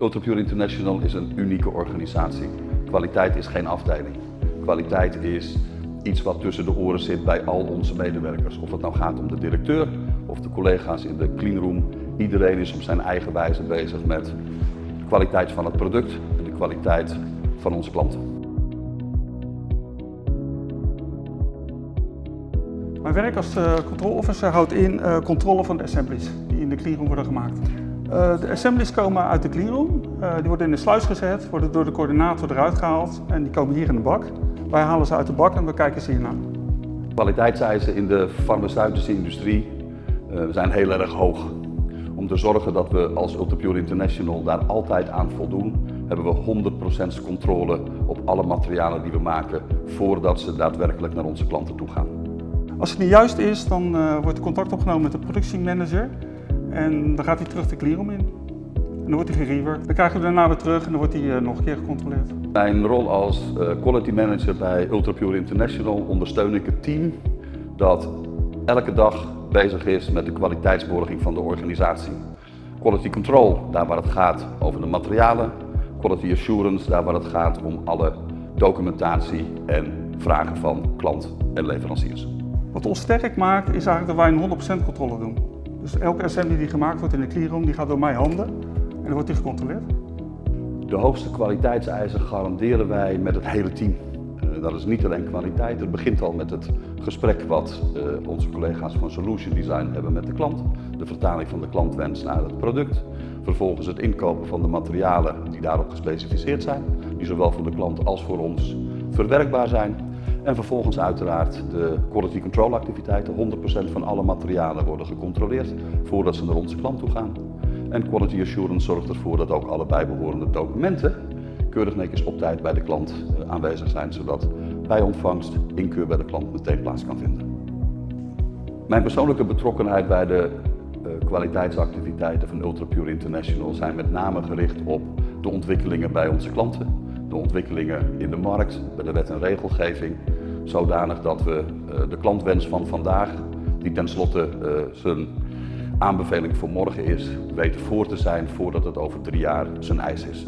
Ultrapure International is een unieke organisatie. Kwaliteit is geen afdeling. Kwaliteit is iets wat tussen de oren zit bij al onze medewerkers. Of het nou gaat om de directeur of de collega's in de cleanroom. Iedereen is op zijn eigen wijze bezig met de kwaliteit van het product en de kwaliteit van onze klanten. Mijn werk als control officer houdt in controle van de assemblies die in de cleanroom worden gemaakt. De assemblies komen uit de cleanroom, die worden in de sluis gezet, worden door de coördinator eruit gehaald en die komen hier in de bak. Wij halen ze uit de bak en we kijken ze hierna. Kwaliteitseisen in de farmaceutische industrie zijn heel erg hoog. Om te zorgen dat we als Ultrapure International daar altijd aan voldoen, hebben we 100% controle op alle materialen die we maken voordat ze daadwerkelijk naar onze klanten toe gaan. Als het niet juist is, dan wordt er contact opgenomen met de productiemanager en dan gaat hij terug de cleanroom in. En dan wordt hij gereworked. Dan krijgen we daarna weer terug en dan wordt hij nog een keer gecontroleerd. Mijn rol als quality manager bij Ultrapure International ondersteun ik het team dat elke dag bezig is met de kwaliteitsborging van de organisatie. Quality control, daar waar het gaat over de materialen. Quality assurance, daar waar het gaat om alle documentatie en vragen van klant en leveranciers. Wat ons sterk maakt is eigenlijk dat wij een 100% controle doen. Dus elke assembly die gemaakt wordt in de cleanroom, die gaat door mijn handen en dan wordt die gecontroleerd. De hoogste kwaliteitseisen garanderen wij met het hele team. Dat is niet alleen kwaliteit, het begint al met het gesprek wat onze collega's van Solution Design hebben met de klant. De vertaling van de klantwens naar het product. Vervolgens het inkopen van de materialen die daarop gespecificeerd zijn. Die zowel voor de klant als voor ons verwerkbaar zijn. En vervolgens uiteraard de quality control activiteiten. 100% van alle materialen worden gecontroleerd voordat ze naar onze klant toe gaan. En quality assurance zorgt ervoor dat ook alle bijbehorende documenten keurig netjes op tijd bij de klant aanwezig zijn, zodat bij ontvangst inkeur bij de klant meteen plaats kan vinden. Mijn persoonlijke betrokkenheid bij de kwaliteitsactiviteiten van Ultrapure International zijn met name gericht op de ontwikkelingen bij onze klanten, de ontwikkelingen in de markt, bij de wet en regelgeving, zodanig dat we de klantwens van vandaag, die tenslotte zijn aanbeveling voor morgen is, weten voor te zijn voordat het over 3 jaar zijn eis is.